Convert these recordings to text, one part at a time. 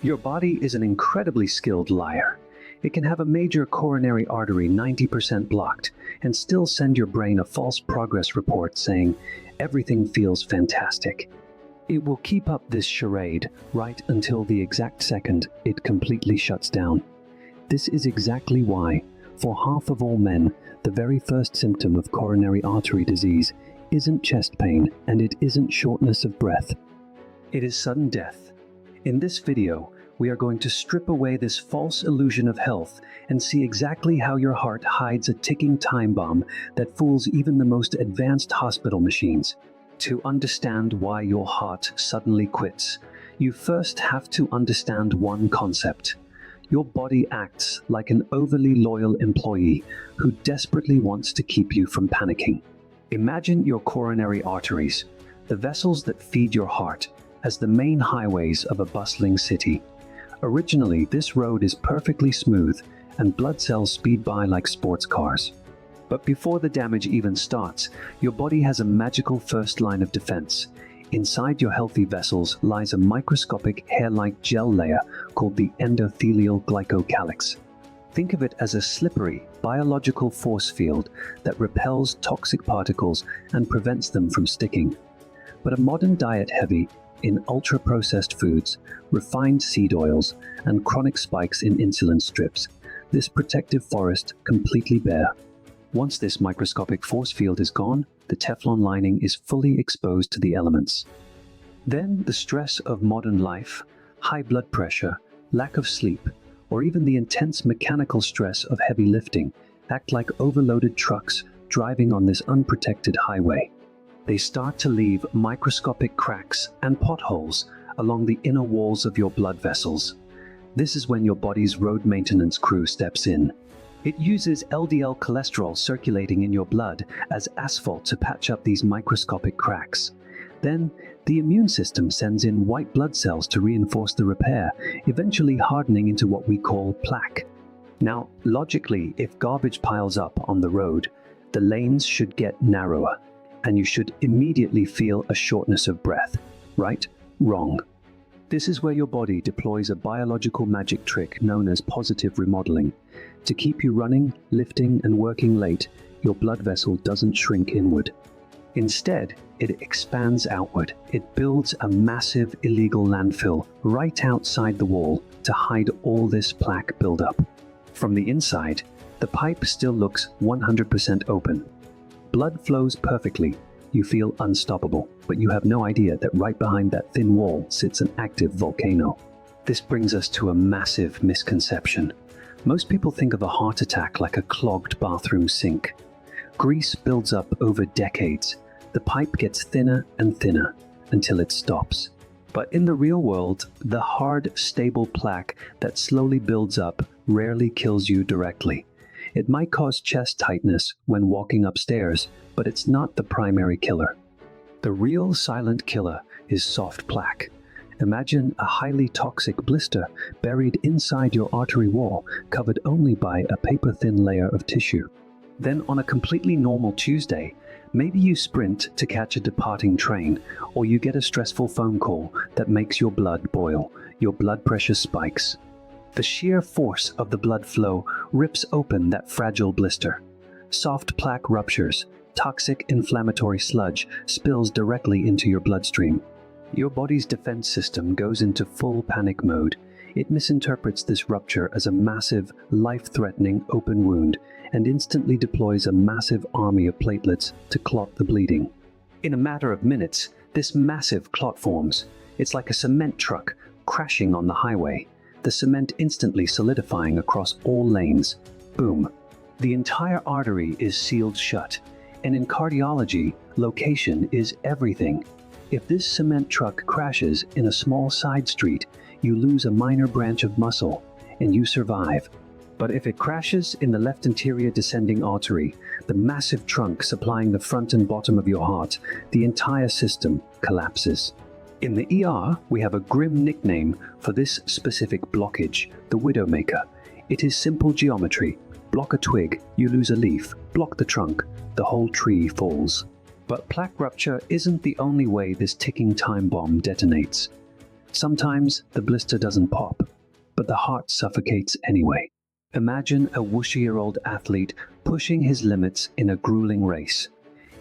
Your body is an incredibly skilled liar. It can have a major coronary artery 90% blocked and still send your brain a false progress report saying, "Everything feels fantastic." It will keep up this charade right until the exact second it completely shuts down. This is exactly why, for half of all men, the very first symptom of coronary artery disease isn't chest pain and it isn't shortness of breath. It is sudden death. In this video, we are going to strip away this false illusion of health and see exactly how your heart hides a ticking time bomb that fools even the most advanced hospital machines. To understand why your heart suddenly quits, you first have to understand one concept. Your body acts like an overly loyal employee who desperately wants to keep you from panicking. Imagine your coronary arteries, the vessels that feed your heart, as the main highways of a bustling city. Originally, this road is perfectly smooth and blood cells speed by like sports cars. But before the damage even starts, your body has a magical first line of defense. Inside your healthy vessels lies a microscopic hair-like gel layer called the endothelial glycocalyx. Think of it as a slippery, biological force field that repels toxic particles and prevents them from sticking. But a modern diet heavy in ultra-processed foods, refined seed oils, and chronic spikes in insulin strips this protective forest completely bare. Once this microscopic force field is gone, the Teflon lining is fully exposed to the elements. Then the stress of modern life, high blood pressure, lack of sleep, or even the intense mechanical stress of heavy lifting act like overloaded trucks driving on this unprotected highway. They start to leave microscopic cracks and potholes along the inner walls of your blood vessels. This is when your body's road maintenance crew steps in. It uses LDL cholesterol circulating in your blood as asphalt to patch up these microscopic cracks. Then, the immune system sends in white blood cells to reinforce the repair, eventually hardening into what we call plaque. Now, logically, if garbage piles up on the road, the lanes should get narrower, and you should immediately feel a shortness of breath. Right? Wrong. This is where your body deploys a biological magic trick known as positive remodeling. To keep you running, lifting, and working late, your blood vessel doesn't shrink inward. Instead, it expands outward. It builds a massive illegal landfill right outside the wall to hide all this plaque buildup. From the inside, the pipe still looks 100% open. Blood flows perfectly. You feel unstoppable, but you have no idea that right behind that thin wall sits an active volcano. This brings us to a massive misconception. Most people think of a heart attack like a clogged bathroom sink. Grease builds up over decades. The pipe gets thinner and thinner until it stops. But in the real world, the hard, stable plaque that slowly builds up rarely kills you directly. It might cause chest tightness when walking upstairs, but it's not the primary killer. The real silent killer is soft plaque. Imagine a highly toxic blister buried inside your artery wall, covered only by a paper-thin layer of tissue. Then on a completely normal Tuesday, maybe you sprint to catch a departing train, or you get a stressful phone call that makes your blood boil, your blood pressure spikes. The sheer force of the blood flow rips open that fragile blister. Soft plaque ruptures, toxic inflammatory sludge spills directly into your bloodstream. Your body's defense system goes into full panic mode. It misinterprets this rupture as a massive, life-threatening open wound and instantly deploys a massive army of platelets to clot the bleeding. In a matter of minutes, this massive clot forms. It's like a cement truck crashing on the highway, the cement instantly solidifying across all lanes. Boom. The entire artery is sealed shut. And in cardiology, location is everything. If this cement truck crashes in a small side street, you lose a minor branch of muscle, and you survive. But if it crashes in the left anterior descending artery, the massive trunk supplying the front and bottom of your heart, the entire system collapses. In the ER, we have a grim nickname for this specific blockage, the Widowmaker. It is simple geometry. Block a twig, you lose a leaf. Block the trunk, the whole tree falls. But plaque rupture isn't the only way this ticking time bomb detonates. Sometimes the blister doesn't pop, but the heart suffocates anyway. Imagine a whoosh-year-old athlete pushing his limits in a grueling race.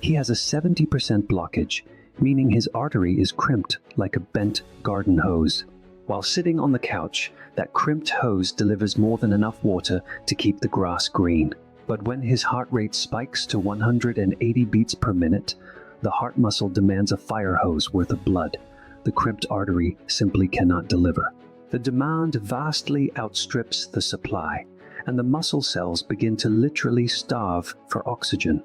He has a 70% blockage, meaning his artery is crimped like a bent garden hose. While sitting on the couch, that crimped hose delivers more than enough water to keep the grass green. But when his heart rate spikes to 180 beats per minute, the heart muscle demands a fire hose worth of blood. The crimped artery simply cannot deliver. The demand vastly outstrips the supply, and the muscle cells begin to literally starve for oxygen.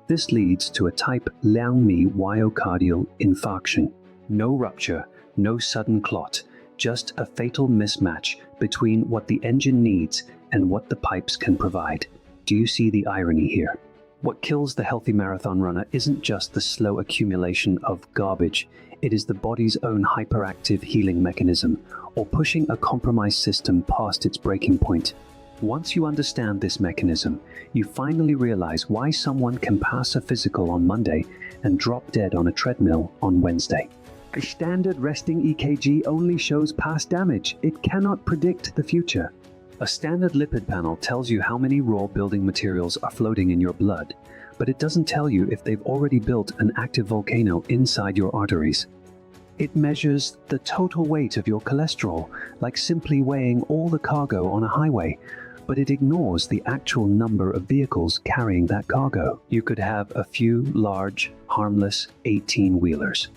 This leads to a type Liang-Mi myocardial infarction. No rupture, no sudden clot, just a fatal mismatch between what the engine needs and what the pipes can provide. Do you see the irony here? What kills the healthy marathon runner isn't just the slow accumulation of garbage, it is the body's own hyperactive healing mechanism, or pushing a compromised system past its breaking point. Once you understand this mechanism, you finally realize why someone can pass a physical on Monday and drop dead on a treadmill on Wednesday. A standard resting EKG only shows past damage. It cannot predict the future. A standard lipid panel tells you how many raw building materials are floating in your blood, but it doesn't tell you if they've already built an active volcano inside your arteries. It measures the total weight of your cholesterol, like simply weighing all the cargo on a highway, but it ignores the actual number of vehicles carrying that cargo. You could have a few large, harmless 18-wheelers,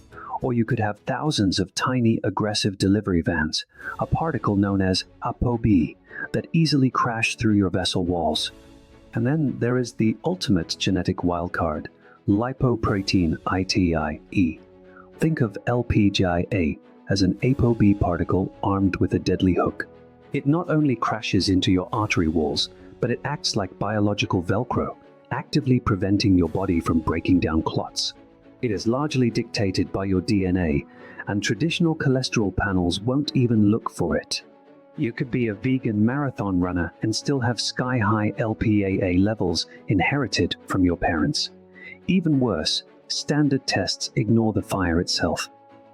or you could have thousands of tiny, aggressive delivery vans, a particle known as ApoB, that easily crash through your vessel walls. And then there is the ultimate genetic wildcard, Lipoprotein ITIE. Think of LPGA as an ApoB particle armed with a deadly hook. It not only crashes into your artery walls, but it acts like biological Velcro, actively preventing your body from breaking down clots. It is largely dictated by your DNA, and traditional cholesterol panels won't even look for it. You could be a vegan marathon runner and still have sky-high LPAA levels inherited from your parents. Even worse, standard tests ignore the fire itself.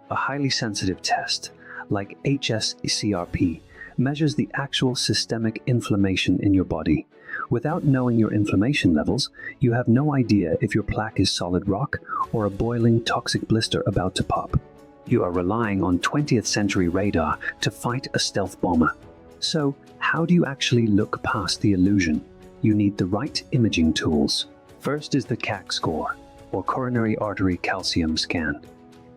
A highly sensitive test, like hs-CRP, measures the actual systemic inflammation in your body. Without knowing your inflammation levels, you have no idea if your plaque is solid rock or a boiling toxic blister about to pop. You are relying on 20th century radar to fight a stealth bomber. So, how do you actually look past the illusion? You need the right imaging tools. First is the CAC score, or coronary artery calcium scan.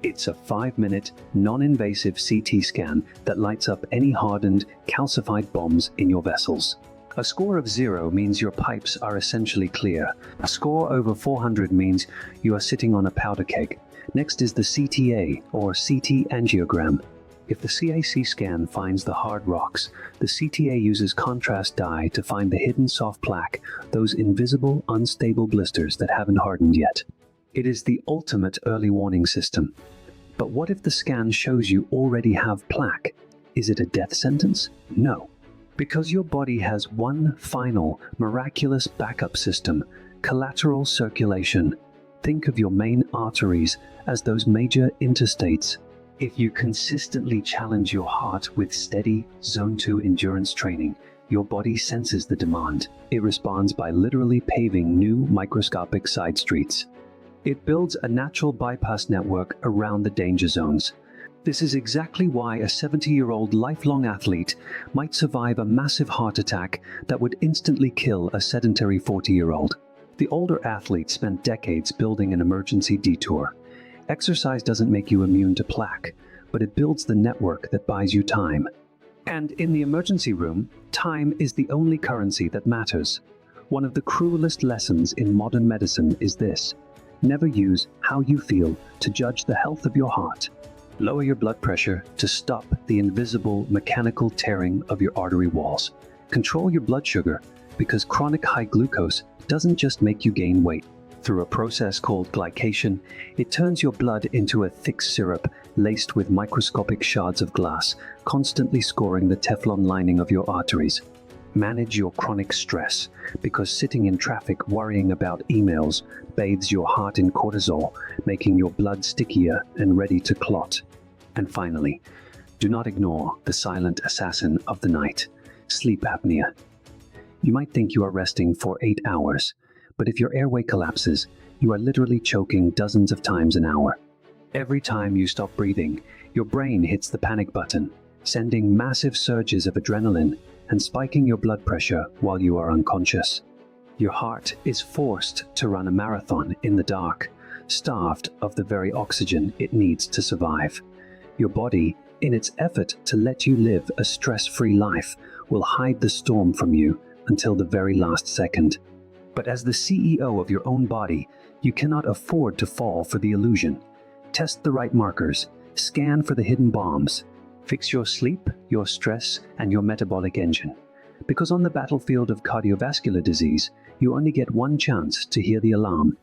It's a 5-minute, non-invasive CT scan that lights up any hardened, calcified bombs in your vessels. A score of 0 means your pipes are essentially clear. A score over 400 means you are sitting on a powder keg. Next is the CTA, or CT angiogram. If the CAC scan finds the hard rocks, the CTA uses contrast dye to find the hidden soft plaque, those invisible, unstable blisters that haven't hardened yet. It is the ultimate early warning system. But what if the scan shows you already have plaque? Is it a death sentence? No. Because your body has one final, miraculous backup system, collateral circulation. Think of your main arteries as those major interstates. If you consistently challenge your heart with steady Zone 2 endurance training, your body senses the demand. It responds by literally paving new microscopic side streets. It builds a natural bypass network around the danger zones. This is exactly why a 70-year-old lifelong athlete might survive a massive heart attack that would instantly kill a sedentary 40-year-old. The older athlete spent decades building an emergency detour. Exercise doesn't make you immune to plaque, but it builds the network that buys you time. And in the emergency room, time is the only currency that matters. One of the cruelest lessons in modern medicine is this: never use how you feel to judge the health of your heart. Lower your blood pressure to stop the invisible mechanical tearing of your artery walls. Control your blood sugar, because chronic high glucose doesn't just make you gain weight. Through a process called glycation, it turns your blood into a thick syrup laced with microscopic shards of glass, constantly scoring the Teflon lining of your arteries. Manage your chronic stress, because sitting in traffic worrying about emails bathes your heart in cortisol, making your blood stickier and ready to clot. And finally, Do not ignore the silent assassin of the night, sleep apnea. You might think you are resting for 8 hours, but if your airway collapses, you are literally choking dozens of times an hour. Every time you stop breathing, your brain hits the panic button, sending massive surges of adrenaline and spiking your blood pressure while you are unconscious. Your heart is forced to run a marathon in the dark, starved of the very oxygen it needs to survive. Your body, in its effort to let you live a stress-free life, will hide the storm from you until the very last second. But as the CEO of your own body, you cannot afford to fall for the illusion. Test the right markers, scan for the hidden bombs, fix your sleep, your stress, and your metabolic engine. Because on the battlefield of cardiovascular disease, you only get one chance to hear the alarm